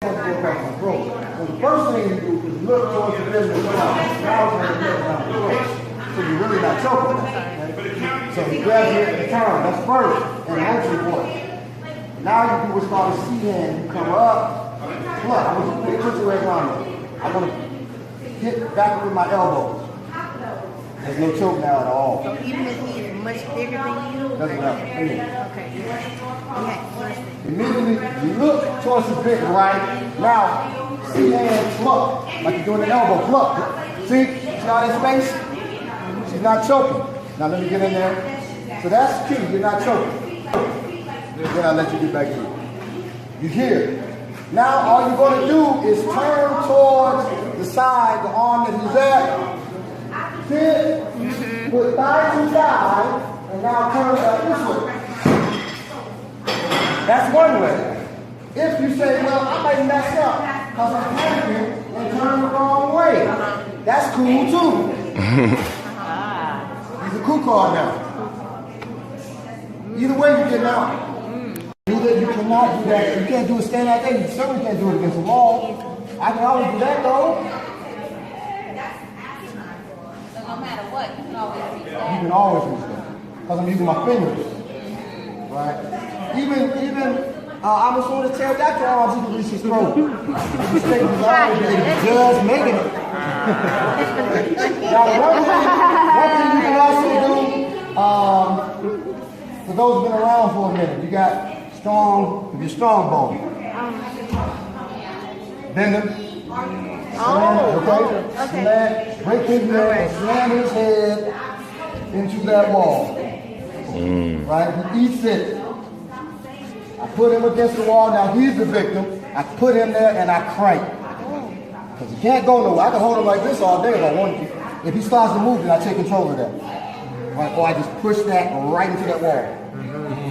So the first thing you do is look towards the middle of the ground. So you're really not choking. Okay? So you grab your hand and turn. That's first and entry point. Now you do what's called a C hand. You come up, pluck. I want you to put your leg on me. I want to hit back with my elbows. There's no choke now at all. So even if he is much bigger than you? Doesn't matter. Okay, yeah. Immediately, you look towards the big right. Now, see hand pluck, like you're doing an elbow pluck. See, she's not in space. She's not choking. Now let me get in there. So that's key, you're not choking. Then I'll let you get back in. You hear. Now all you're going to do is turn towards the side, the arm that he's at. Hit, put thigh to thigh, and now turn back this way. That's one way. If you say, well, I might mess up because I'm panicking and turn the wrong way, that's cool too. He's a cool card now. Either way you get out. Either you cannot do that. You can't do a stand out there. You certainly can't do it against the wall. I can always do that though. So no matter what, you can always reach that. You can always reach that. Because I'm using my fingers. Right? Even I'm assuming the pterodactyl arms, you can reach his throat. You just making it. Now, one thing you can also do, for those who've been around for a minute, you got your strong bone. Bend him. Okay? Break his neck and slam his head into that wall. Right? He eats it. I put him against the wall. Now he's the victim. I put him there and I crank. Because he can't go nowhere. I can hold him like this all day if I want to. If he starts to move, then I take control of that. Right? Or I just push that right into that wall.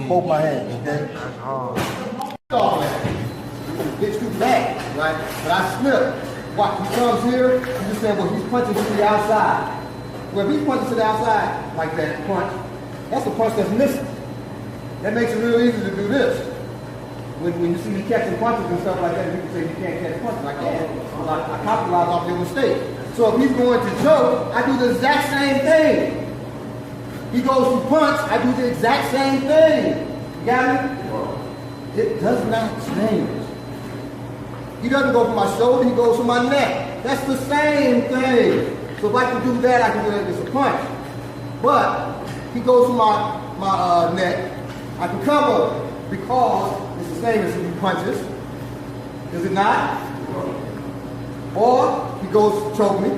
Both my hands. Okay? It's too bad, right? But I slip. Watch, he comes here. You just say, well, he's punching to the outside. Well, if he's punching to the outside like that, punch, that's a punch that's missing. That makes it real easy to do this. When you see me catching punches and stuff like that, people say you can't catch punches. I can. I capitalize off your mistake. So if he's going to choke, I do the exact same thing. He goes to punch, I do the exact same thing. You got it? It does not change. He doesn't go for my shoulder, he goes for my neck. That's the same thing. So if I can do that, I can do that as a punch. But he goes for my neck, I can cover because it's the same as if he punches. Is it not? Or he goes to choke me.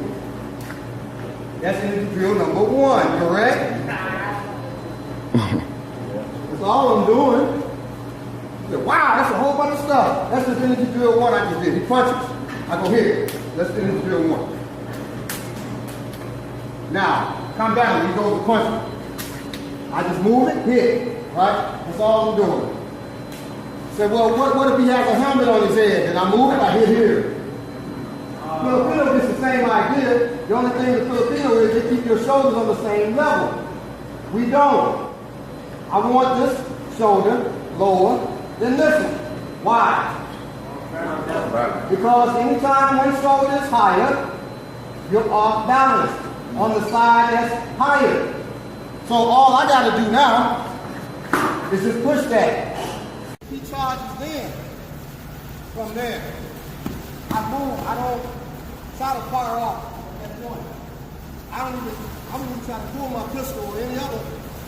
That's energy drill number 1, correct? That's all I'm doing. You say, wow, that's a whole bunch of stuff. That's just energy drill 1 I just did. He punches. I go here. That's energy drill 1. Now, come down. He goes to punch me. I just move it, hit. Right? That's all I'm doing. Say, well, what if he has a helmet on his head? And I move it, I hit here. Filipino is the same idea. The only thing with Filipino is they keep your shoulders on the same level. We don't. I want this shoulder lower than this one. Why? Because anytime one shoulder is higher, you're off balance on the side that's higher. So all I got to do now is just push that. He charges in from there. I move. I don't try to fire off at that point. I don't even try to pull my pistol or any other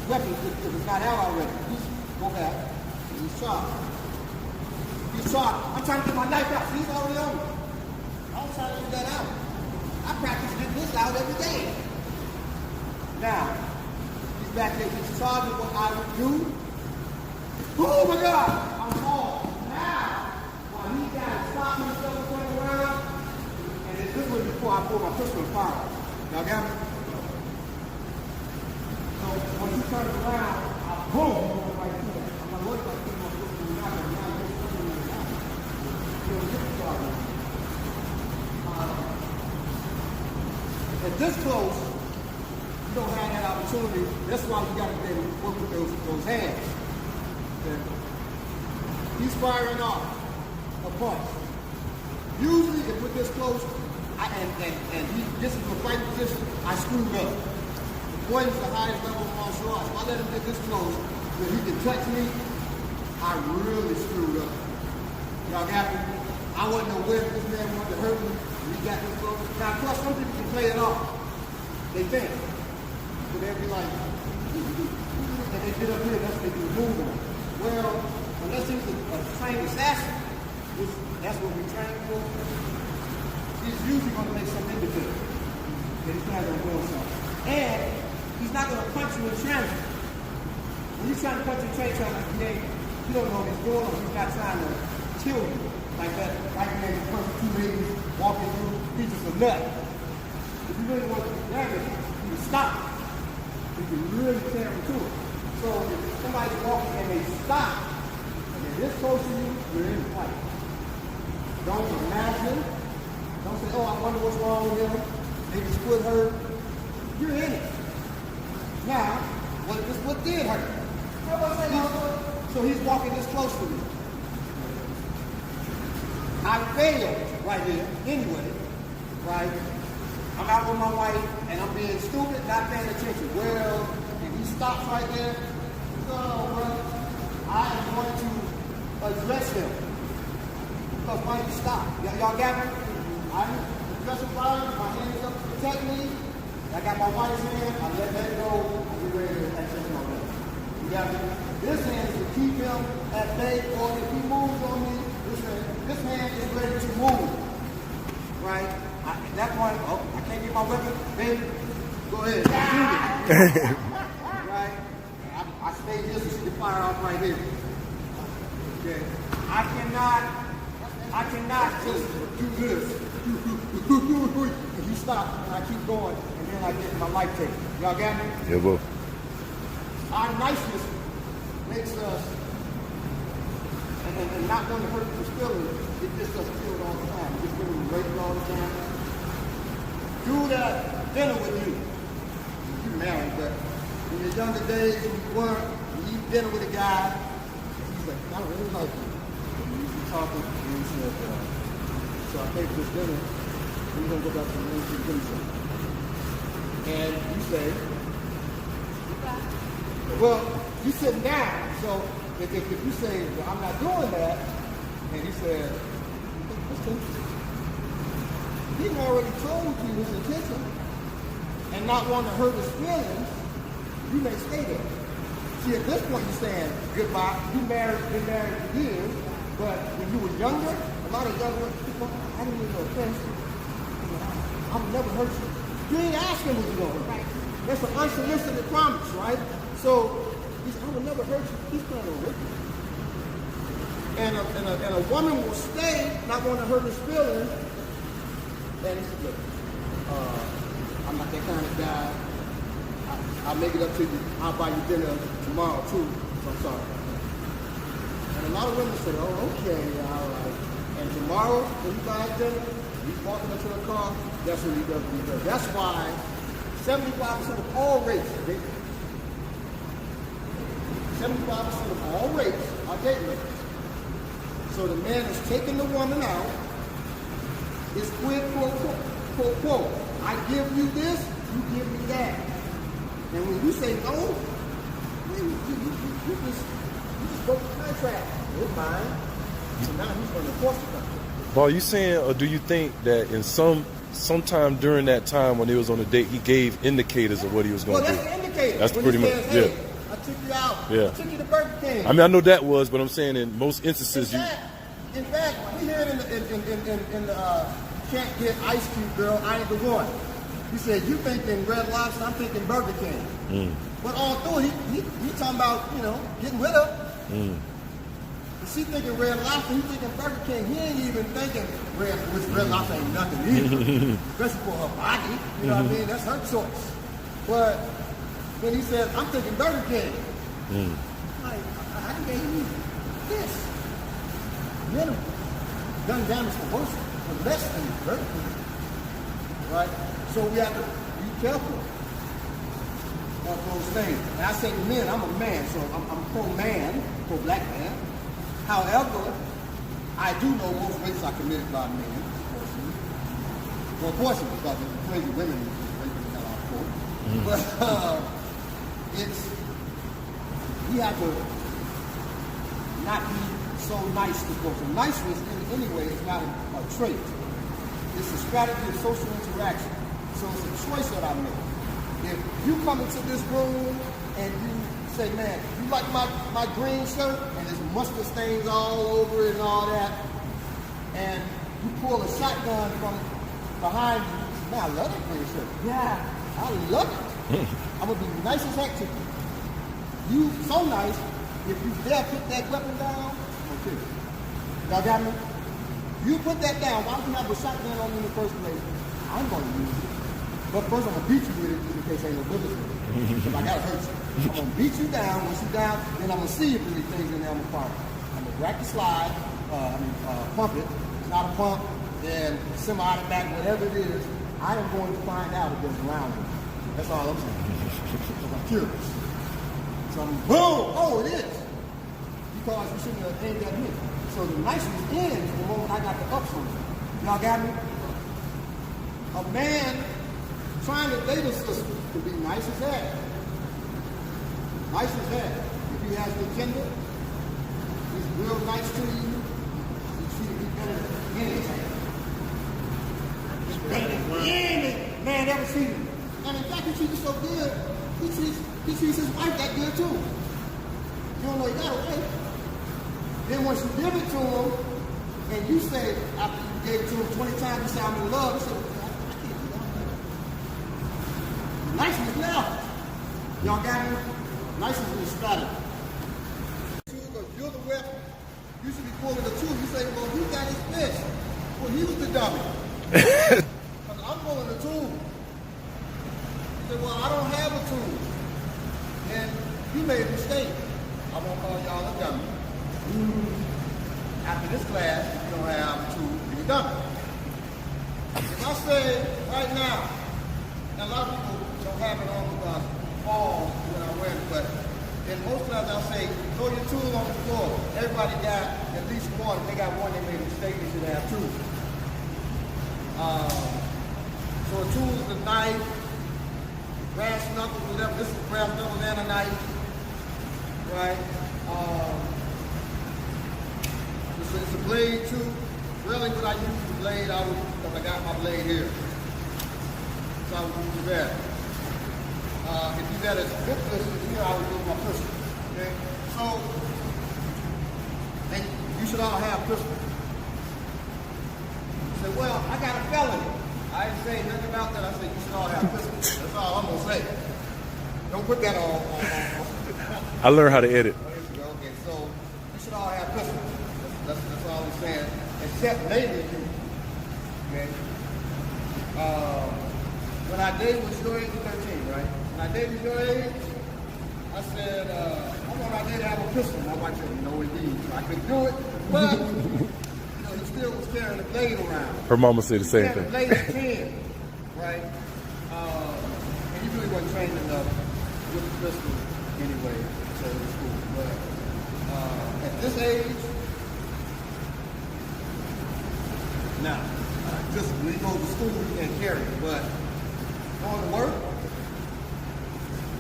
weapon if it's not out already. Just go back. He's shot. He's shot. I'm trying to get my knife out. He's already on me. I'm trying to get that out. I practice getting this out every day. Now, he's back there. He's charging what I would do. Oh my God! I'm off. Now, while he got to stop himself and turn around, and this was before I pulled my pistol and fired. Y'all got me? So when he turns around, I boom, go right to him. I'm like, what if I put my pistol in the back? Now I'm just putting it in the back. At this close, you don't have that opportunity. That's why you got to be able to work with those hands. Okay. He's firing off a punch. Usually, if we're this close, and he gets into a fight position, I screw him up. The boy is the highest level of martial arts. If I let him get this close, where he can touch me, I really screwed up. Y'all got me? I wasn't aware that this man wanted to hurt me. We got this close. Now, of course, some people can play it off. They think. So they'll be like, and they get up here, that's what they do, move on. Well, unless he's a trained assassin, which that's what we train for, he's usually going to make some indicator that he's not going to do something. And he's not going to punch you in transit. When he's trying to punch you in transit, you don't know what he's doing, or he's not trying to kill you. Like that, like man, you punch two ladies walking through, he's just a nut. If you really want to damage, you can stop. You can really tear him to it. So if somebody's walking and they stop, and they're this close to you, you're in the fight. Don't imagine. Don't say, oh, I wonder what's wrong with him. Maybe his foot hurt. You're in it. Now, what if this foot did hurt? So he's walking this close to me. I failed right here anyway, right? I'm out with my wife and I'm being stupid, not paying attention. Well, if he stops right there, no, bro, I am going to address him. Because why he stop? Y'all got me? I'm addressing violence, my hand is up to protect me. I got my wife's hand, I let that go, and we're ready to access my leg. You got me? This hand is to keep him at bay, or if he moves on me, this hand is ready to move, right? At that point, oh, I can't get my weapon, baby. Go ahead, shoot it. Right? I stay here so she can fire off right here. Okay. I cannot just do this. If you stop and I keep going, and then I get my life taken. Y'all got me? Yeah, bro. Our niceness makes us and not want to hurt people's feelings, it just doesn't feel it all the time. It just feels raped all the time. Do that dinner with you. You're married, but in your younger days when you weren't, you eat dinner with a guy, he's like, I really like you. And you be talking, and he said, so I paid for this dinner, we're going to go back to the room to do something. And you say, well, you sitting down, so if you say, well, I'm not doing that, and he said, that's interesting. He already told you his intention, and not want to hurt his feelings, you may stay there. See, at this point, you're saying goodbye. Been married for years, but when you were younger, a lot of younger people, I didn't even know offense. I would never hurt you. You ain't asking what you're going to hurt. That's an unsolicited promise, right? So, he said, I would never hurt you. He's trying to hurt you. And a woman will stay, not want to hurt his feelings. And he said, look, I'm not that kind of guy. I'll make it up to you. I'll buy you dinner tomorrow too. So I'm sorry. And a lot of women say, oh, okay, all right. And tomorrow, when he buys dinner, he's walking into the car, that's what he does. That's why 75% of all rapes, 75% of all rapes are date rapes. So the man is taking the woman out. It's quid pro quo. I give you this, you give me that. And when you say no, you just broke the contract. It's mine. So now he's going to enforce the contract. Are you saying, or do you think that in sometime during that time when he was on the date, he gave indicators of what he was going to do? Well, that's the indicator. That's when pretty much, says, hey, yeah. I took you out. Yeah. I took you to Burger King. I mean, I know that was, but I'm saying in most instances, In fact, we hear it in the Can't Get Ice Cube Girl, I Ain't the One. He said, you thinking Red Lobster, I'm thinking Burger King. But all through it, he talking about, getting with her. And she thinking Red Lobster, he thinking Burger King. He ain't even thinking Red Lobster ain't nothing either. Especially for her body, you know what I mean? That's her choice. But when he said, I'm thinking Burger King, like, I gave you this. Minimum. Gun damage for worse, for less than Burger King. Right? So we have to be careful of those things. And I say to men, I'm a man, so I'm pro-man, pro-black man. However, I do know most rapes are committed by men, unfortunately. Well, unfortunately, because there's crazy women who raping that are court. But we have to not be so nice to folks. And niceness, anyway, is not a trait. It's a strategy of social interaction. So it's a choice that I make. If you come into this room and you say, man, you like my green shirt? And there's mustard stains all over it and all that. And you pull a shotgun from behind you. Man, I love that green shirt. Yeah, I love it. I'm going to be nice as heck to you. You so nice, if you dare put that weapon down, okay. Y'all got me? You put that down. Why don't you have a shotgun on you in the first place? I'm going to use it. But first I'm going to beat you with it in case ain't no bullets with it. Because I got to hurt you. I'm going to beat you down. Once you're down, then I'm going to see if there's things in there I'm going to fire. I'm going to rack the slide, pump it. It's not a pump, then semi-automatic, whatever it is. I am going to find out if there's a round in it. That's all I'm saying. Because I'm curious. So I'm, boom! Oh, it is. Because you shouldn't have aimed at me. So the niceness ends the moment I got the ups on it. Y'all got me? A man trying to date a sister to be nice as that. Nice as that. If he has the agenda, he's real nice to you, he treated you better than anything. He's better than any man ever seen him. And in fact, he treats you so good, he treats his wife that good too. You don't know he got a wife. Then once you give it to him, and you say, after you gave it to him 20 times, you say, I'm in love, he said, I can't do that. Niceness now. Y'all got me? Niceness is a strategy. You're the weapon. You should be pulling the tool. You say, well, he got his fist. Well, he was the dummy. Because I'm pulling the tool. You say, well, I don't have a tool. And you made a mistake. I won't call y'all a dummy. After this class, if you don't have a tool, you're dummy. If I say right now, and a lot of people don't have it on the fall when I wear it, but then most times I'll say, throw your tool on the floor. Everybody got at least one. If they got one, they made a mistake, they should have two. So a tool is a knife, brass knuckles, whatever. This is brass knuckles and a knife, right? It's a blade too. Really, when I use the blade, because I got my blade here. So I would use that. If you got a good pistol here, I would use my pistol. Okay? So, and you should all have pistols. You say, well, I got a felony. I didn't say nothing about that. I said you should all have pistols. That's all I'm gonna say. Don't put that on. I learned how to edit. Okay, so you should all have pistols. That's all I'm saying. Except maybe you. Okay. When I dated was your age, 13, right? When I dated your age, I said, I want my dad to have a pistol. My wife said, no indeed. I could do it, but he still was carrying the blade around. Her mama said the same thing. The blade at 10, right? And he really wasn't trained enough with the pistol anyway to go to school. But at this age, now, just when you go to school, you can't carry it, but going to work,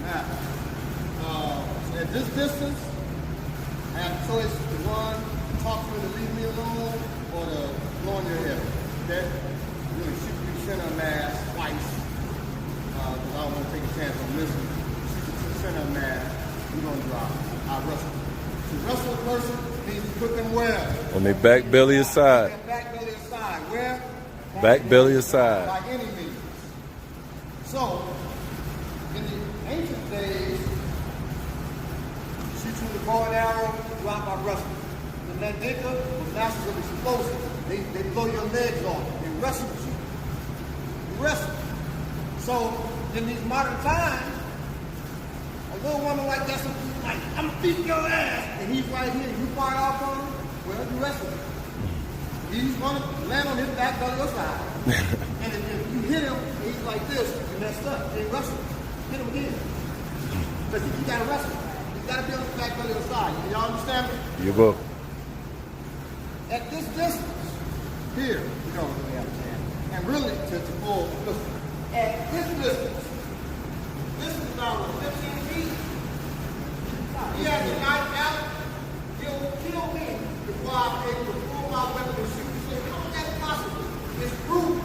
now, at this distance, I have a choice to run, talk to you to leave me alone, or to blow in your head, okay? You're going to shoot you center mass twice, because I don't want to take a chance on missing. Shoot you to the center mass, you're going to drop. I wrestle. To wrestle a person means to put them where? On their back belly aside. Back belly aside. Where? Back belly aside. By any means. So, in the ancient days, shoot you with a bow and arrow, drop by wrestling. The Mandinka was masters of explosives. They blow your legs off. They wrestle with you. You wrestle. So, in these modern times, a little woman like that's like, I'm gonna beat your ass, and he's right here, you fire off on him, well, you wrestle him. He's gonna land on his back belly or side. And if you hit him, and he's like this, you messed up, then wrestle him. Hit him again. Because you gotta wrestle him. You gotta be on his back belly or side. Y'all understand me? You will. At this distance, here, you don't really have a chance. And really, to pull, listen, at this distance, this is about 15 feet. He has a knife out, he'll kill me before I'm able to pull my weapon and shoot. So how is that possible? It's proof.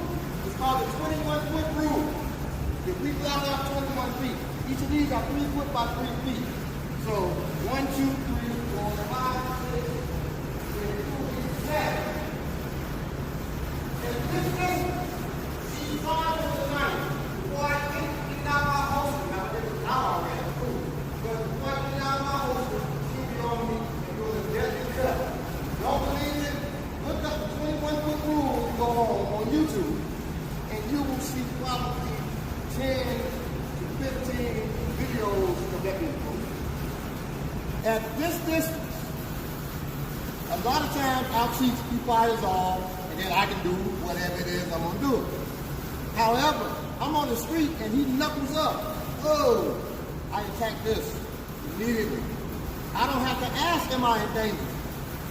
It's called a 21-foot rule. If we block out 21 feet, each of these are 3 foot by 3 feet. So 1, 2, 3, 4, 5, 6, 7. And this thing, she's far with the knife. Before I get out my holster, now it is out already, cool. But before I get out my holster, she'll be on me and go to death and cut. Don't believe it? Look up the 21-foot rule and go home on YouTube, and you will see probably 10 to 15 videos of that info. At this distance, a lot of times I'll teach he fires off, and then I can do whatever it is I'm gonna do. However, I'm on the street and he knuckles up. Oh, I attack this immediately. I don't have to ask, am I in danger?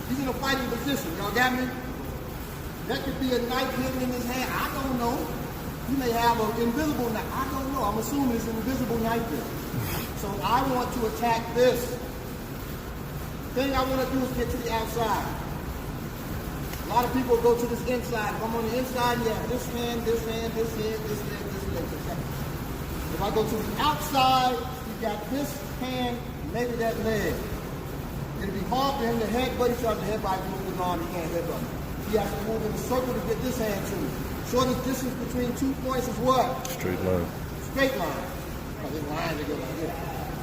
He's in a fighting position, y'all got me? That could be a knife hidden in his hand, I don't know. He may have an invisible knife, I don't know. I'm assuming it's an invisible knife there. So I want to attack this. The thing I want to do is get to the outside. A lot of people go to this inside. If I'm on the inside, you have this hand, this hand, this hand, this hand, this hand. If I go to the outside, you got this hand, maybe that leg. It'll be hard for him to headbutt. He tries to headbutt with his arm, he can't headbutt. He has to move in a circle to get this hand to me. Shortest distance between 2 points is what? Straight line. Straight line. Because it's lines that go like this.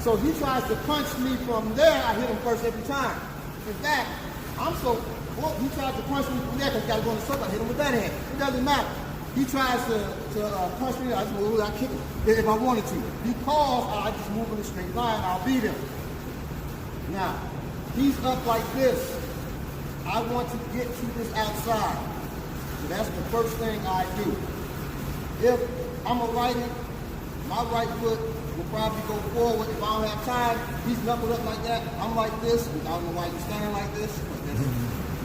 So he tries to punch me from there, I hit him first every time. In fact, he tries to punch me from there because he got to go in the circle, I hit him with that hand. It doesn't matter. He tries to punch me, I just move, I kick him if I wanted to. Because I just move in a straight line, I'll beat him. Now, he's up like this. I want to get to this outside. So that's the first thing I do. If I'm a righty, my right foot will probably go forward. If I don't have time, he's knuckled up like that. I'm like this. I don't know why he's standing like this, but that's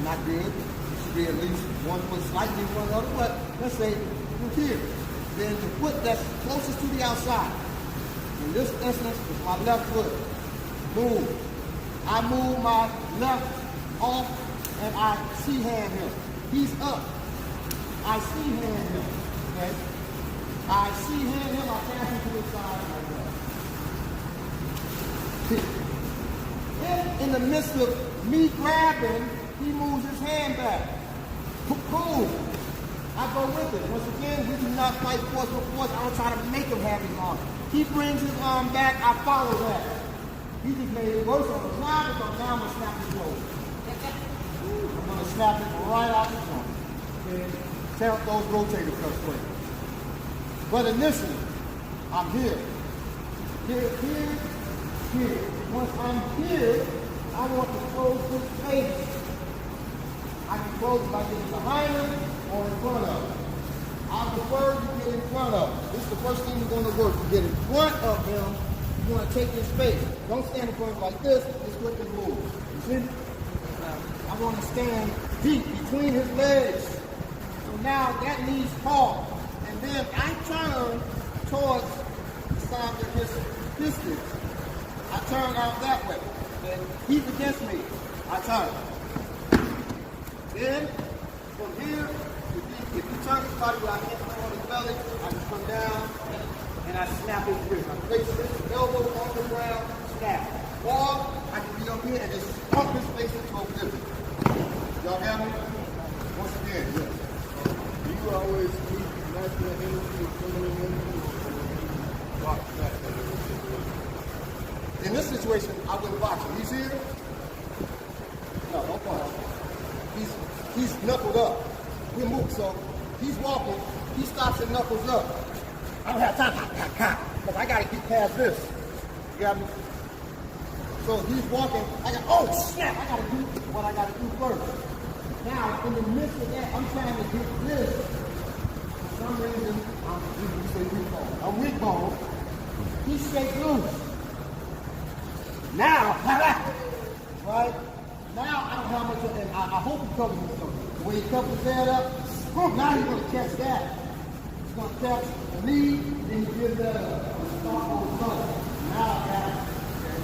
not good. You should be at least 1 foot slightly in front of the other, but let's say you're here. Then the foot that's closest to the outside. In this instance, is my left foot. Move. I move my left off and I see hand him. He's up. I see hand him. Okay? I see hand him, I pass him to the side like that. If in the midst of me grabbing, he moves his hand back. Boom. I go with it. Once again, we do not fight force for force. I don't try to make him have his arm. He brings his arm back, I follow that. He just made it worse on the ground, so now I'm going to snap his shoulder. I'm going to snap it right off the front. And tell those rotators go quick. But initially, I'm here. Here. Once I'm here, I want to close this face. I can close it by getting behind him or in front of him. I prefer you get in front of him. This is the first thing you're going to work. You get in front of him, you want to take his space. Don't stand in front of him like this, just quickly move. You see? I want to stand deep between his legs. So now that leaves Paul. And then I turn towards the side of his distance. I turn out that way. And he's against me. I turn. Then, from here, if you turn his body where I hit on his belly, I just come down and I snap his wrist. I place his elbow on the ground, snap. Or I can be up here and just pump his face into a pivot. Y'all got me? Once again, yes. Do you always keep masculine energy and feminine energy? In this situation, I wouldn't box him. He's here. No, don't punch. He's knuckled up. We move, so he's walking. He stops and knuckles up. I don't have time, because I got to get past this. You got me? So he's walking. Oh snap! I got to do what I got to do first. Now, in the midst of that, I'm trying to get this. For some reason, I'm weak bone. He's straight loose. Now, right? Now I don't how much, and I hope he covers himself. When he covers his head up, now he's going to catch that. He's going to catch the knee, then he gives that a start on the front. Now I got it. Okay.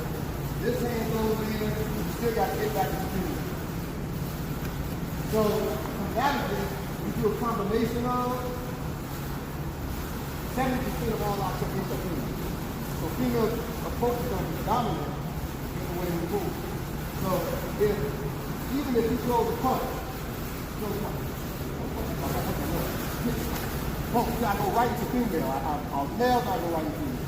This hand goes in, you still got to get back to the finger. So, combatively, we do a combination of 70% of all our techniques are female. So females approach is going to be dominant in the way we move. So even if you throw the punch, you gotta go right into female. Our males gotta go right into female.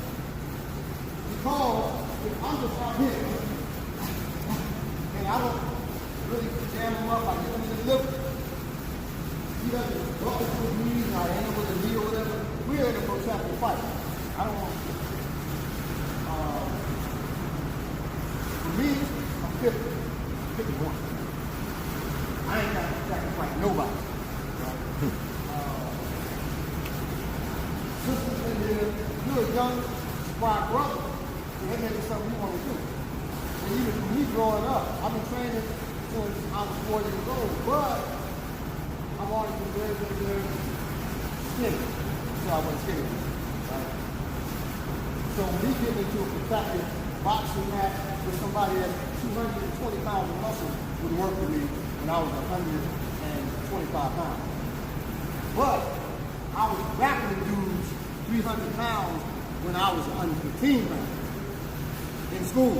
Because if I'm just out here and I don't really jam him up, I get him in the liver, he doesn't go into his knees and I hit him with a knee or whatever, we're in a protracted fight. I don't want to. For me, I'm 51. I ain't got to sacrifice nobody. Right? Sisters in here, you're a young, smart brother. So that may be something you want to do. And even for me growing up, I've been training since I was 4 years old, but I've always been very, very, very skinny. So I wasn't skinny. Right? So when he get into a protracted boxing match with somebody that's 220 pounds of muscle would work for me when I was 125 pounds. But I was grappling dudes 300 pounds when I was 115 pounds. In school,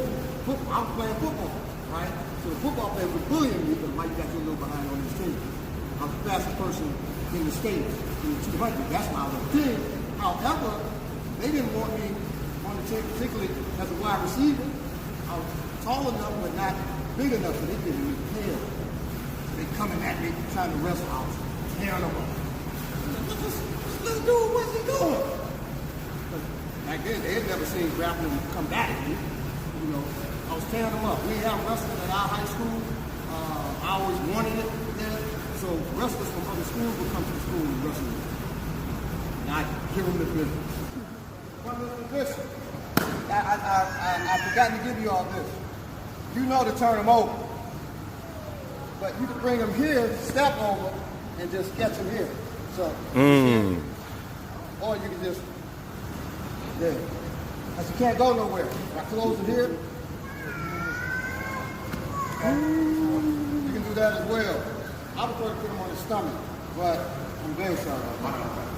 I was playing football, right? So the football players were bullying me because Mike got you a little behind on this team. I was the fastest person in the States in the 200. That's why I was a team. However, they didn't want me on the team, particularly as a wide receiver. I was tall enough but not big enough, so they didn't need tail. They coming at me trying to wrestle. I was tearing them up. What's this little dude? What's he doing? Back then, they had never seen grappling come back at me. You know, I was tearing them up. We didn't have wrestling at our high school. I always wanted it there. So wrestlers from other schools would come to the school and wrestle. And I'd give them the business. Listen, I forgot to give you all this. You know to turn them over. But you can bring them here, step over, and just catch them here. So, or you can just, there. Because you can't go nowhere. I close it here. You can do that as well. I prefer to put them on the stomach, but I'm very sorry about that.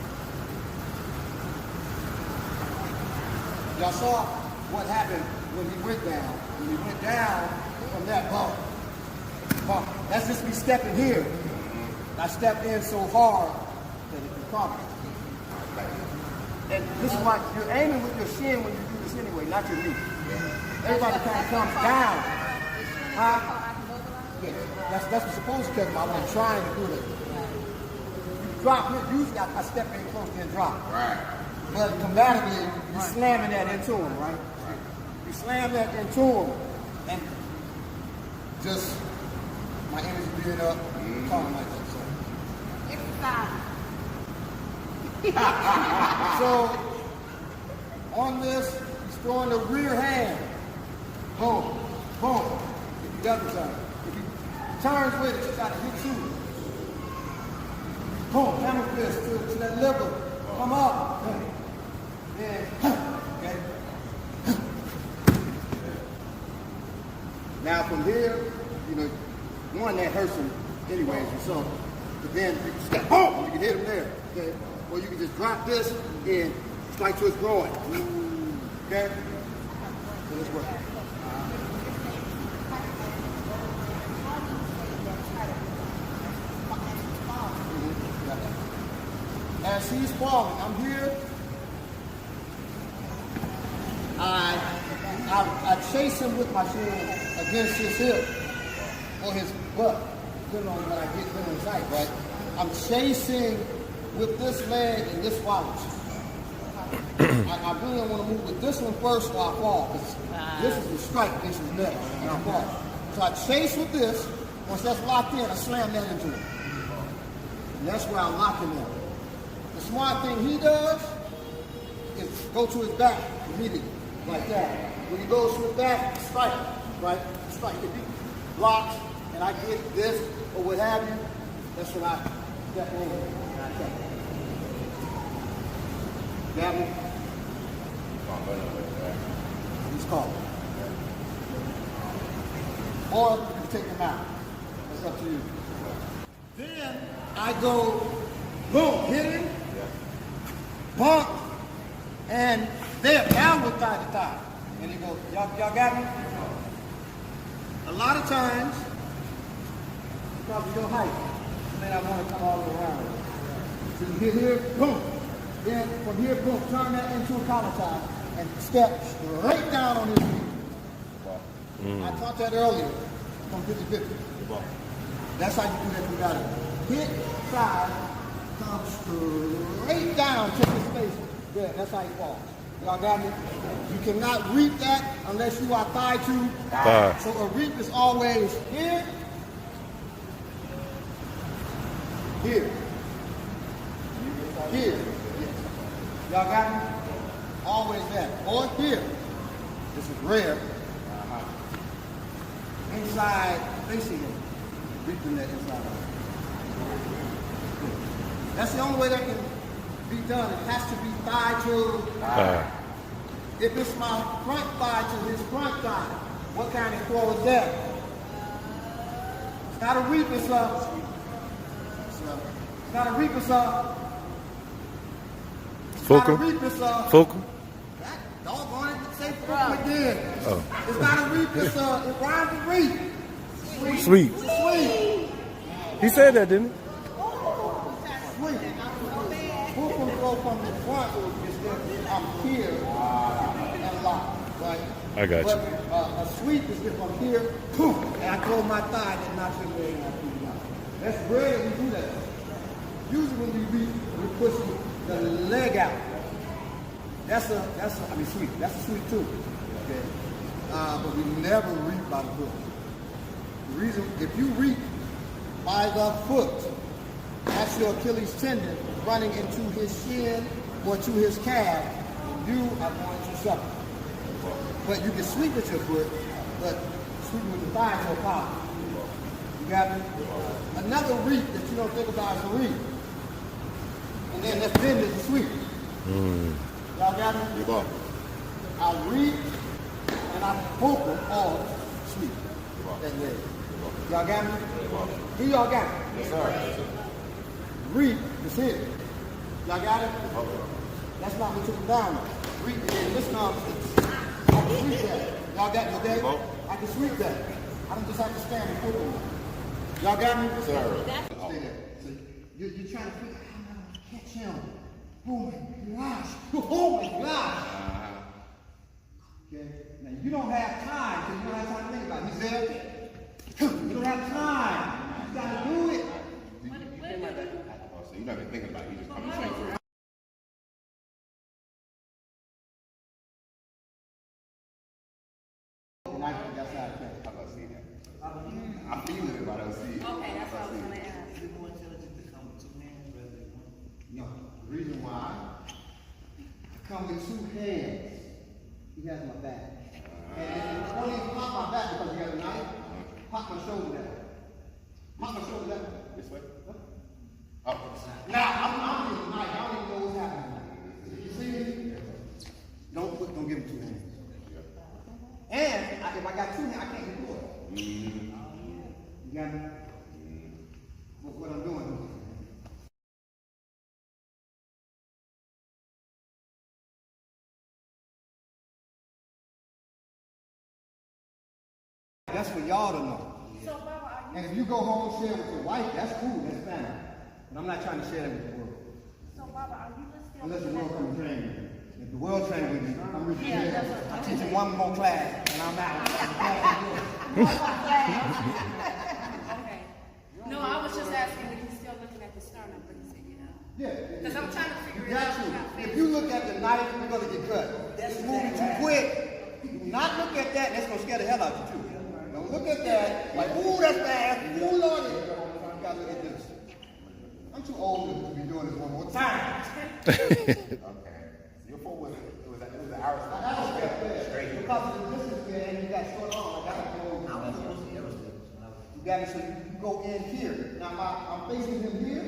Y'all saw what happened when he went down. When he went down from that bump. That's just me stepping here. I stepped in so hard that it can come. And this is why you're aiming with your shin when you do this anyway, not your knee. Everybody kind of comes down. Huh? Yeah, that's what's supposed to catch. I wasn't trying to do that. You drop it. Usually I step in close and drop. Right. But combatively, you're slamming that into him, right? You slam that into him, and just my energy being up, talking like that. So on this, he's throwing the rear hand. Boom, boom. If he doesn't turn, if he turns with it, you got to hit you. Boom, hammer fist to that liver. Come up. Then, okay. Now from here, you know, one that hurts him anyways, so, but then you can step, boom, you can hit him there, okay? Or you can just drop this and strike to his groin, okay? So let's work. As he's falling, I'm here. I chase him with my shin against his hip or his butt, depending on when I get him in sight, right? I'm chasing with this leg and this follows. I really don't want to move with this one first or I fall, because this is the strike, this is next, and I fall. So I chase with this. Once that's locked in, I slam that into him. And that's where I lock him in. The smart thing he does is go to his back immediately, like that. When he goes to his back, strike, right? Strike. If he blocks and and I get this or what have you, that's when I step over and I take it. Grappling. He's called. Or you can take them out. That's up to you. Then I go, boom, hit him, bump, and they're downward thigh to thigh. And you go, y'all got me? A lot of times, because of your height, you may not want to come all the way around. So you get here, boom. Then from here, boom, turn that into a collar tie and step straight down on his feet. I taught that earlier from 50-50. That's how you do that. You got to hit side, come straight down, take his face. Good, that's how he falls. Y'all got me? You cannot reap that unless you are thigh to thigh. So a reap is always here, here, here. Y'all got me? Always that. Or here. This is rare. Inside facing him. Reaping that inside. That's the only way that can be done. It has to be thigh to thigh. If it's my front thigh to his front thigh, what kind of throw is that? It's not a reap, it's not a reap, it's Focal? Not a reap, it's Focal? Doggone it, say focal again. Oh. It's not a reap, it's it rhymes with reap. Sweet. Sweet. He said that, didn't he? Sweet. Focal throw from the front is that I'm here and lock, right? I got you. But a sweep is if I'm here, poof, and I throw my thigh and knocks his leg and I pull it out. That's rare that we do that. Usually when we reap, we push the leg out. I mean sweep. That's a sweep too. Okay. But we never reap by the foot. The reason, if you reap by the foot, that's your Achilles tendon running into his shin or to his calf, and you are going to suffer. But you can sweep with your foot, but sweeping with the thigh is no problem. You got me? Another reap that you don't think about is a reap. And then that's bend is a sweep. Y'all got me? I reap and I focal or sweep that leg. Y'all got me? Here y'all got it? Yes, sir. Reap is here. Y'all got it? That's not what took him down. Reap, and then this comes, I can sweep that. Y'all got it, okay? I can sweep that. I don't just have to stand and focal. Y'all got me? Yes, sir. Stay there. So you're trying to figure out how to catch him. Oh my gosh. Oh my gosh. Okay. Now you don't have time because you don't have time to think about it. He's there. You don't have time. You gotta do it. So you're not even thinking about it. You just come straight through. And I think that's how it can. I don't see that. I feel it, but I don't see it. Okay, that's what I was gonna ask. No. The reason why I come with two hands. He has my back. And I don't even pop my back because he has a knife. Pop my shoulder down. Pop my shoulder down. This way? Oh. Now, I'm getting a knife. I don't even know what's happening. You see me? Don't give him two hands. And if I got two hands, I can't get through it. You got me? What I'm doing. That's for y'all to know. And if you go home and share with your wife, that's cool, that's family. But I'm not trying to share that with the world. So, Baba, are you still Unless the world comes train me. If the world train with me, I'm really here. I'm teaching one more class and I'm out. Okay. No, I was just asking if you're still looking at the sternum, but you said, Yeah. Because I'm trying to figure You it got out. to. If you look at the knife, you're going to get cut. It's moving too quick. Do not look at that. That's going to scare the hell out of you too. Don't look at that like, ooh, that's fast. Ooh, Lord. You got to look at this. I'm too old to be doing this one more time. Okay. Your foot was an hour. Straight. Because of the distance there, and you got short arms. I got to go. You got me, so facing him here,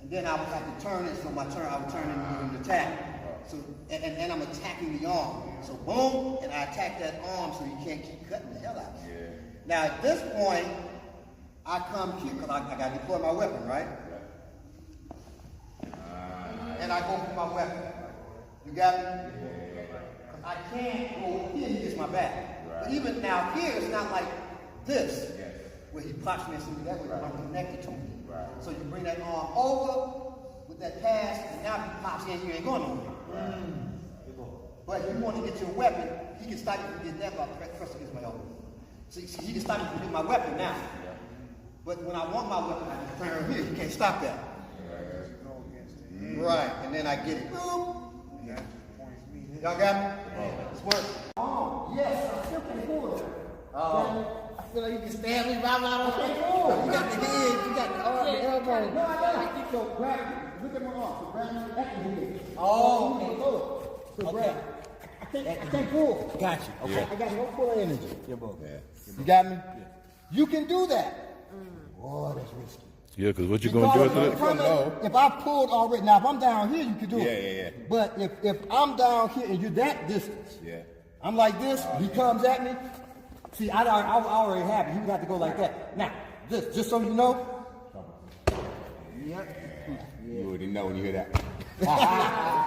and then I would have to turn it, so I would turn it into attack. So, and I'm attacking the arm. So boom, and I attack that arm so you can't keep cutting the hell out of it. Now at this point, I come here, because I got to deploy my weapon, right? And I go for my weapon. You got me? Because I can't go here, he gets my back. But even now here, it's not like this, where he pops me and sees me that way, but I'm connected to him. So you bring that arm over with that pass, and now if he pops in, you ain't going nowhere. But if you want to get your weapon, he can stop you from getting that by pressing against my elbow. See, he can stop me from getting my weapon now. But when I want my weapon, I just turn here. He can't stop that. Right, and then I get it. Boom. Y'all got me? It's working. Oh, yes, I still can pull it. I feel like you can stab me right out of the head. You got the head, you got the arm, the elbow. No, I got it. So grab me. Look at my arm. So grab me at the head. Oh, so grab. I can't pull. Got you. Okay. I got no pull energy. You got me? You can do that. Oh, that's risky. Yeah, because what you going to do after that? If I pulled already, now if I'm down here, you can do it. But if I'm down here and you're that distance, I'm like this, he comes at me. See, I already have it. He would have to go like that. Now, just so you know. You already know when you hear that.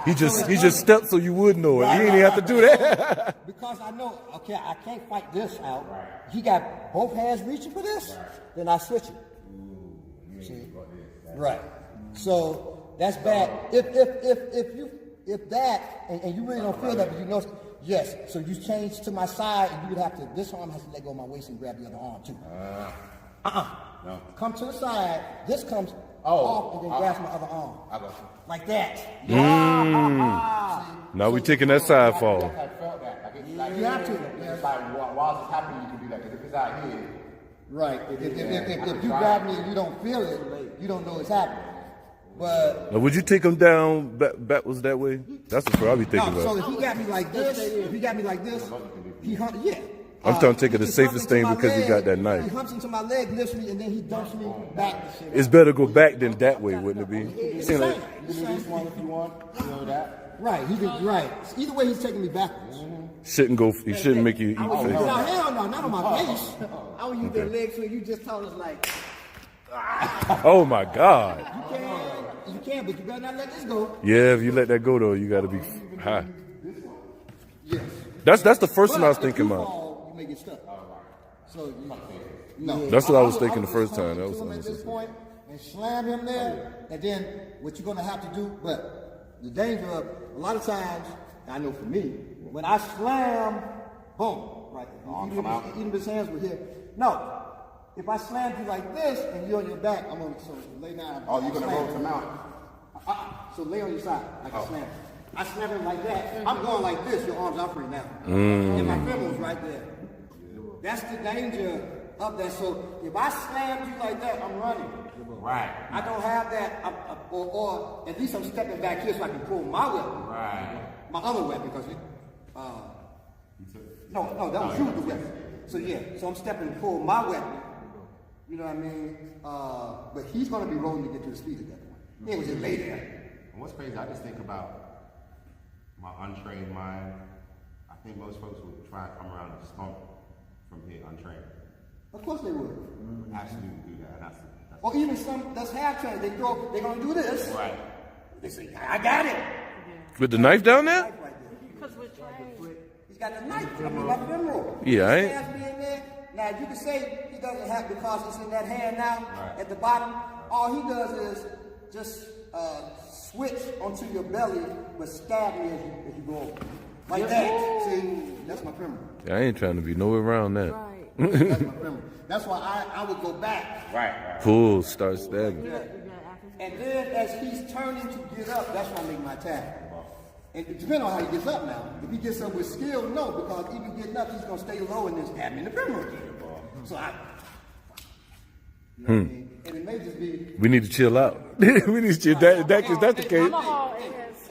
He just stepped so you would know it. He didn't even have to do that. Because I know, okay, I can't fight this out. He got both hands reaching for this, then I switch it. See? Right. So that's bad. If that and you really don't feel that, but you know, yes. So you change to my side, and you would have to. This arm has to let go of my waist and grab the other arm too. No. Come to the side. This comes off and then grabs my other arm. Like that. Now we're taking that side fall. I felt that. You have to. It's like while it's happening, you can do that. Because if it's out here. Right. If you grab me and you don't feel it, you don't know it's happening. But now, would you take him down backwards that way? That's what I'll be thinking about. So if he got me like this, he hunted. Yeah. I'm trying to take it the safest thing because he got that knife. He humps into my leg, lifts me, and then he dumps me back. It's better to go back than that way, wouldn't it be? It's the same. You can do this one if you want. You know that. Right. Right. Either way, he's taking me backwards. He shouldn't make you eat No, face. hell no, not on my face. I would use their legs so you just told us like. Oh my God. You can, but you better not let this go. Yeah, if you let that go though, you got to be high. Yes. That's the first one I was thinking about. You may get stuck. So no. That's what I was thinking the first time. That was at this point and slam him there, and then what you're gonna have to do. But the danger of a lot of times, I know for me, when I slam, boom, right there. Even if his hands were here. No. If I slam you like this and you're on your back, I'm gonna lay down. Oh, you're gonna roll him out. So lay on your side like a slam. I slam him like that. I'm going like this. Your arms out free now, and my femor's right there. That's the danger of that. So if I slammed you like that, I'm running. Right. I don't have that, or at least I'm stepping back here so I can pull my weapon. Right. My other weapon, because no, that was you with the weapon. So yeah, so I'm stepping to pull my weapon. You know what I mean? But he's going to be rolling to get to his feet at that point. He was just lay there. And what's crazy, I just think about my untrained mind. I think most folks would try and come around and stomp from here untrained. Of course they would. Absolutely do that. That's Or even some that's half trained. They're going to do this. right. They say, I got it. With the knife down there? Right there. Because we're trained. He's got the knife. I mean, my femoral. Yeah, I He ain't- stabs me in there. Now, you can say he doesn't have because it's in that hand now at the bottom. All he does is just switch onto your belly, but stab me as you go over. Like that. See, that's my femoral. I ain't trying to be nowhere around that. Right. That's my femoral. That's why I would go back. Right. Pull, start stabbing. And then as he's turning to get up, that's when I make my attack. And it depends on how he gets up now. If he gets up with skill, no, because even getting up, he's going to stay low and then stab me in the femoral. So I... You know what I mean? And it may just be... We need to chill out. We need to chill. That's the case. I'm a hall, yes.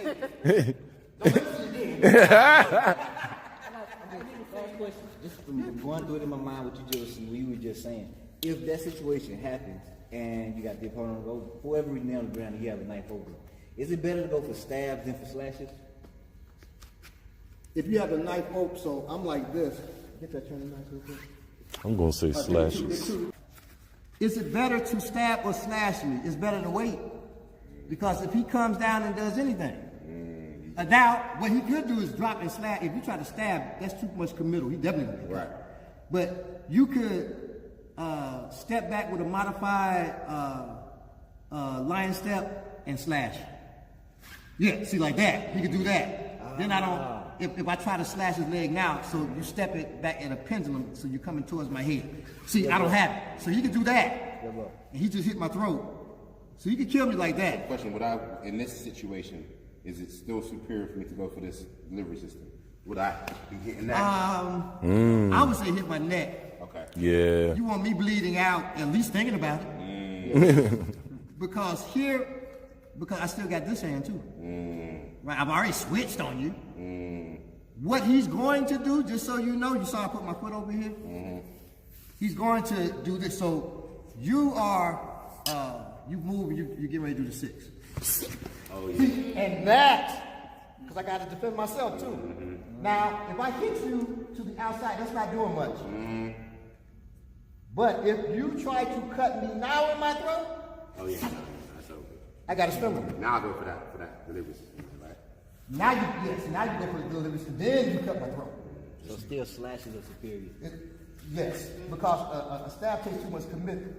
Just from going through it in my mind, what you were just saying. If that situation happens, and you got the opponent go for whatever reason they're on the ground and you have a knife over. Is it better to go for stabs than for slashes? If you have a knife open, so I'm like this. Get that turning knife real quick. I'm gonna say slashes. Is it better to stab or slash me? It's better to wait. Because if he comes down and does anything, now what he could do is drop and slash. If you try to stab, that's too much committal. He definitely won't. Right. But you could step back with a modified lion step and slash. Yeah, see, like that. He could do that. Then I don't. If I try to slash his leg now, so you step it back at a pendulum, so you're coming towards my head. See, I don't have it. So he could do that. And he just hit my throat. So he could kill me like that. Question, in this situation, is it still superior for me to go for this delivery system? Would I be hitting that? I would say hit my neck. Okay. Yeah. You want me bleeding out, at least thinking about it. Because I still got this hand too. Right, I've already switched on you. What he's going to do, just so you know, you saw I put my foot over here? He's going to do this. So you are, you move, you get ready to do the 6. Oh, yeah. And that, because I got to defend myself too. Now, if I hit you to the outside, that's not doing much. But if you try to cut me now in my throat, Oh, yeah. That's over. I got to swim. Now I'll go for that delivery system, right? Now you go for the delivery system, then you cut my throat. So still slashes are superior. Yes, because a stab takes too much commitment.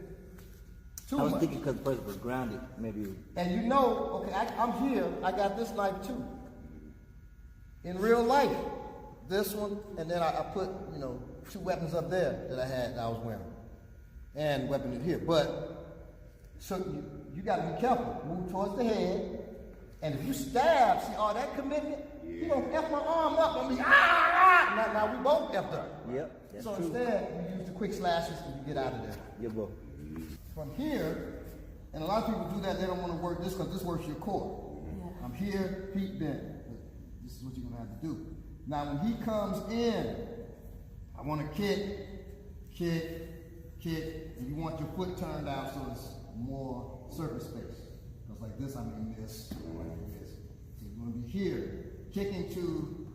Too I was much. thinking because the person was grounded, maybe. And you know, okay, I'm here, I got this knife too. In real life, this one, and then I put, 2 weapons up there that I had that I was wearing. And weapon in here. But, so you got to be careful. Move towards the head. And if you stab, see all that commitment? You going to F my arm up on me. Now we both F'd up. Yep, that's So true. instead, you use the quick slashes and you get out of there. Yeah, bro. From here, and a lot of people do that, they don't want to work this because this works your core. I'm here, feet bent. This is what you're going to have to do. Now when he comes in, I want to kick, and you want your foot turned out so it's more surface space. Because like this, I'm in this, like this. So you're going to be here, kicking to,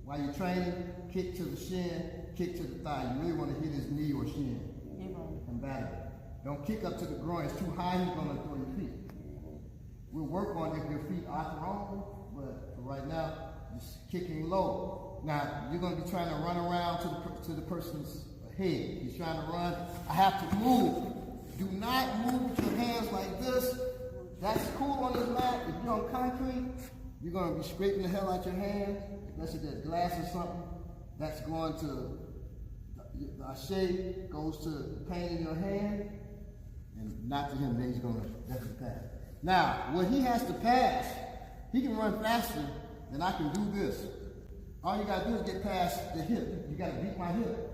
while you're training, kick to the shin, kick to the thigh. You really want to hit his knee or shin. And back it. Don't kick up to the groin. It's too high, he's going to throw your feet. We'll work on if your feet are thrown, but for right now, just kicking low. Now, you're going to be trying to run around to the person's head. He's trying to run. I have to move. Do not move with your hands like this. That's cool on this mat. If you're on concrete, you're going to be scraping the hell out your hand. Unless it's glass or something. That's going to, the shape goes to the pain in your hand. And not to him, then he's going to definitely pass. Now, when he has to pass, he can run faster than I can do this. All you got to do is get past the hip. You got to beat my hip.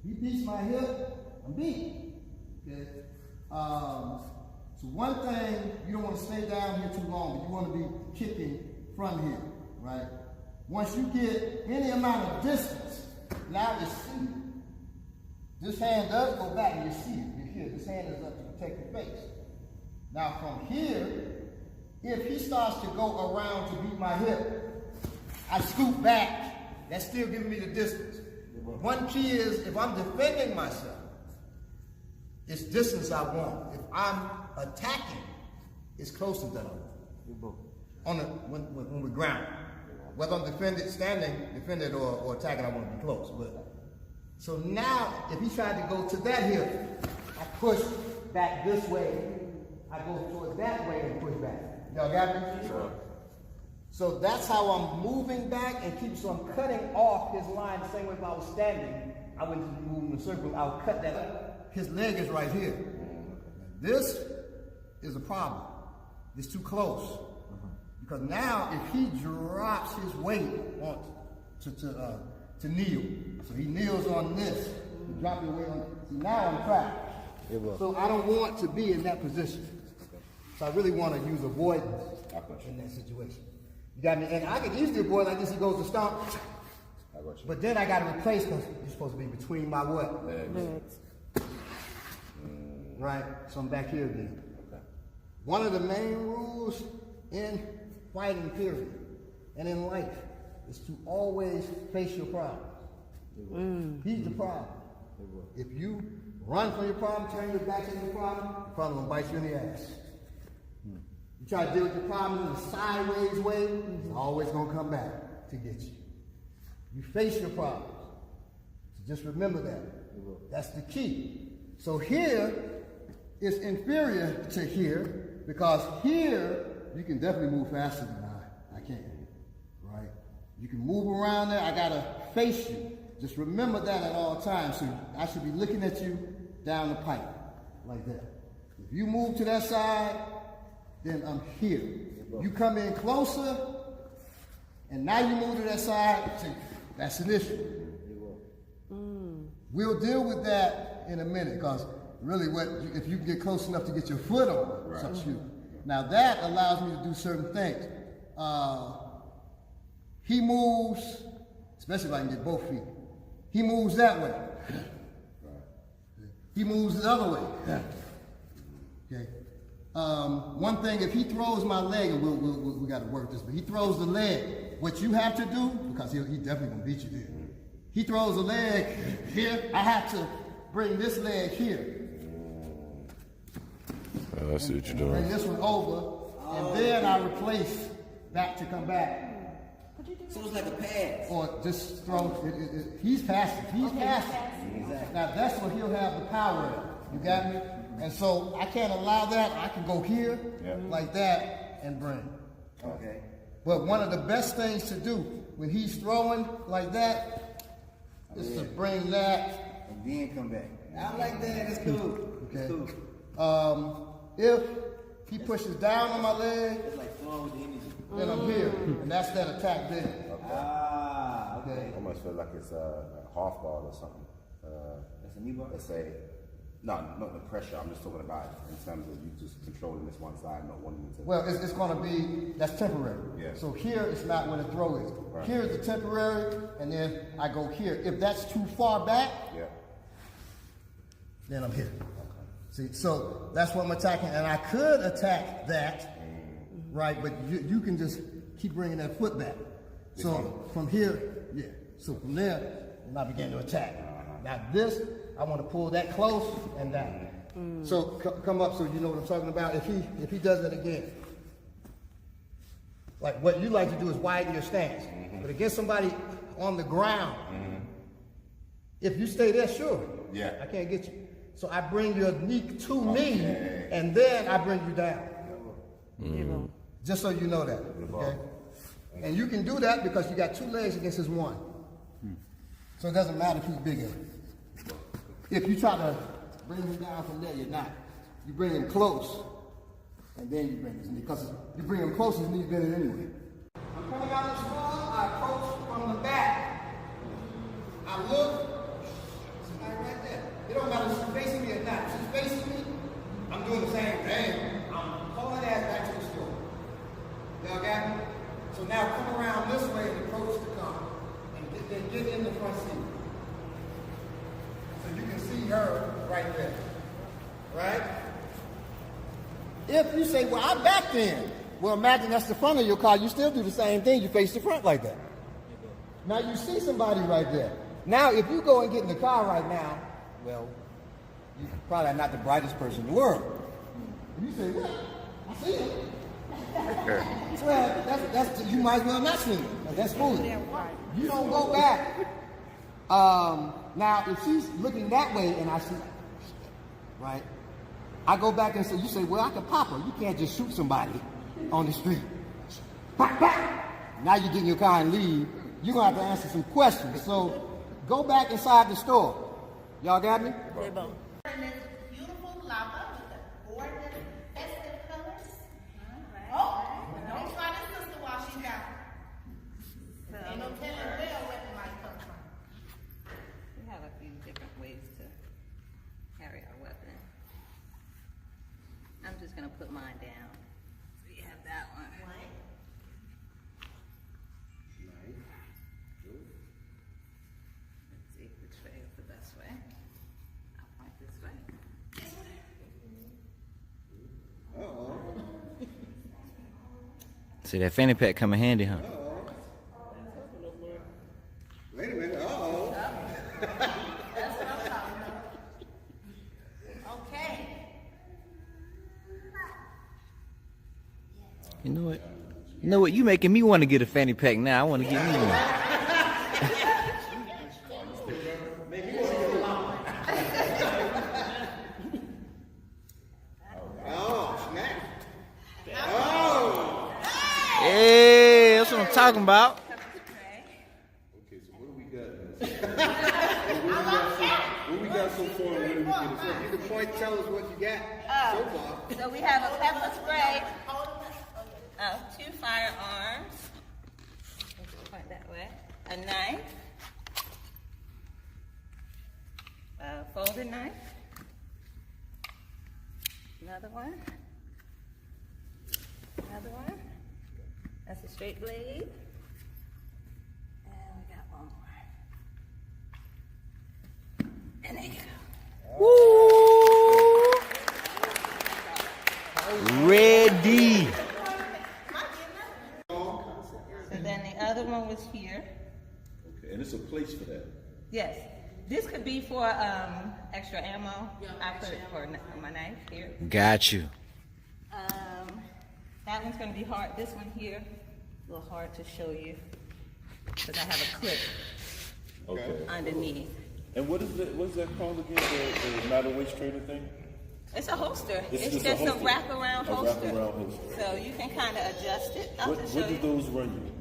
He beats my hip, I'm beat. Okay? So one thing, you don't want to stay down here too long, but you want to be kicking from here, right? Once you get any amount of distance, now it's seated. This hand does go back and you see it. You're here. This hand is up to protect your face. Now from here, if he starts to go around to beat my hip, I scoot back. That's still giving me the distance. One key is if I'm defending myself, it's distance I want. If I'm attacking, it's closer than I want. When we're grounded. Whether I'm defended or attacking, I want to be close. So now, if he tried to go to that hip, I push back this way. I go towards that way and push back. Y'all got me? Sure. So that's how I'm moving back and so I'm cutting off his line the same way if I was standing. I wouldn't just move in a circle. I would cut that up. His leg is right here. This is a problem. It's too close. Because now, if he drops his weight to kneel, so he kneels on this, you drop your weight on. See, now I'm trapped. So I don't want to be in that position. So I really want to use avoidance in that situation. You got me? And I could easily avoid like this. He goes to stomp. But then I got to replace because you're supposed to be between my what? Legs. right? So I'm back here again. One of the main rules in fighting, period, and in life, is to always face your problems. He's the problem. If you run from your problem, turn your back on your problem will bite you in the ass. You try to deal with your problem in a sideways way, it's always gonna come back to get you. You face your problems. So just remember that. That's the key. So here is inferior to here, because here you can definitely move faster than I can, right? You can move around there, I gotta face you. Just remember that at all times. So I should be looking at you down the pipe, like that. If you move to that side, then I'm here. You come in closer, and now you move to that side, that's an issue. We'll deal with that in a minute, because really if you can get close enough to get your foot on such shoe. Now that allows me to do certain things. He moves, especially if I can get both feet. He moves that way. He moves the other way. Okay. One thing, if he throws my leg, and we got to work this, but he throws the leg, what you have to do, because he definitely gonna beat you there. He throws the leg here, I have to bring this leg here. I see what you're doing. Bring this one over, and then I replace that to come back. So it's like a pass. Or just throw, he's passive, he's passive. Exactly. Now that's what he'll have the power in. You got me? And so I can't allow that. I can go here, like that, and bring. Okay. But one of the best things to do when he's throwing like that is to bring that. And then come back. I like that. That's cool. Okay. That's cool. If he pushes down on my leg, It's like throwing with the energy. then I'm here, and that's that attack there. Ah, okay. Almost feel like it's a half guard or something. That's a knee bar? Let's say, no, not the pressure. I'm just talking about in terms of you just controlling this one side, not wanting to. Well, it's going to be, that's temporary. Yeah. So here it's not where the throw is. Right. Here is the temporary, and then I go here. If that's too far back, then I'm here. See, so that's what I'm attacking, and I could attack that, right? But you can just keep bringing that foot back. So from here, so from there, then I begin to attack. Now this, I want to pull that close and down. So come up, so you know what I'm talking about. If he does it again, like what you like to do is widen your stance. But against somebody on the ground, if you stay there, sure, I can't get you. So I bring your knee to me, and then I bring you down. Just so you know that, okay? And you can do that because you got two legs against his one. So it doesn't matter if he's bigger. If you try to bring him down from there, you're not. You bring him close, and then you bring his knee. Because you bring him close, his knee's bending anyway. I'm coming out of the squad, I approach from the back. I look, somebody right there. It don't matter if she's facing me or not. If she's facing me, I'm doing the same thing. I'm pulling ass back to the store. Y'all got me? So now come around this way and approach the car. And get in the front seat. So you can see her right there. Right? If you say, well, I backed in. Well, imagine that's the front of your car. You still do the same thing. You face the front like that. Now you see somebody right there. Now, if you go and get in the car right now, well, you probably are not the brightest person in the world. And you say, well, I see it. Well, that's you might as well not see it. That's foolish. You don't go back. Now, if she's looking that way and I see, right? I go back and say, you say, well, I can pop her. You can't just shoot somebody on the street. Pop, pop. Now you get in your car and leave. You're going to have to answer some questions. So go back inside the store. Y'all got me? And this beautiful lava with the gorgeous festive colors. Oh, don't try this sister while she's out. Ain't no telling where it might come from. We have a few different ways to carry our weapon. I'm just gonna put mine down. So you have that one. Let's see which way is the best way. I'll point this way. See, that fanny pack come in handy, huh? Wait a minute. Uh-oh. That's what I'm talking about. Okay. You know what? You know what? You making me want to get a fanny pack now. I want to get me one. Oh, snap. Hey, that's what I'm talking about. Okay, so what do we got? What we got so far? What do we get? You can point, tell us what you got so far. So we have a pepper spray, 2 firearms, point that way, a knife, a folded knife, another one, that's a straight blade, and we got one more. And there you go. Woo! Ready. So then the other one was here. Okay, and it's a place for that. Yes. This could be for extra ammo. I put it for my knife here. Got you. That one's going to be hard. This one here, a little hard to show you because I have a clip Okay. underneath. And what is that called again? The not a waist trainer thing? It's a holster. It's It's just just a a holster. wraparound A holster. wraparound holster. So you can kind of adjust it. I'll What just do show you. those run you?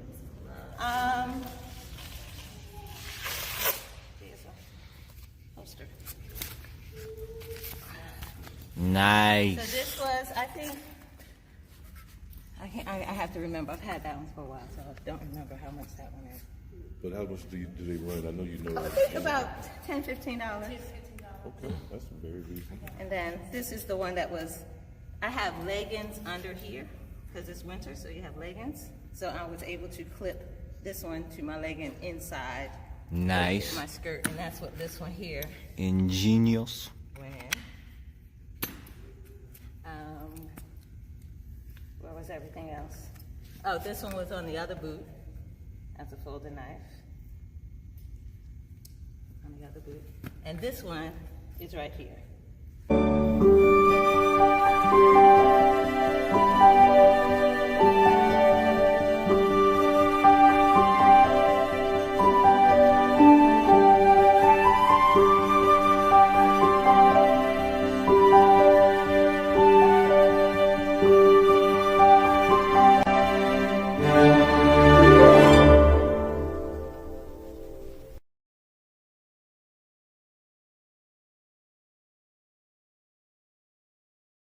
There's a holster. So Nice. this was, I think, I have to remember. I've had that one for a while, so I don't remember how much that one is. But how much do they run? I know you know. I think about $10, $15. Okay, that's very reasonable. And then this is the one that was, I have leggings under here because it's winter, so you have leggings. So I was able to clip this one to my legging inside Nice. my skirt, and that's what this one here Ingenious. went in. Where was everything else? Oh, this one was on the other boot. That's a folding knife. On the other boot. And this one is right here.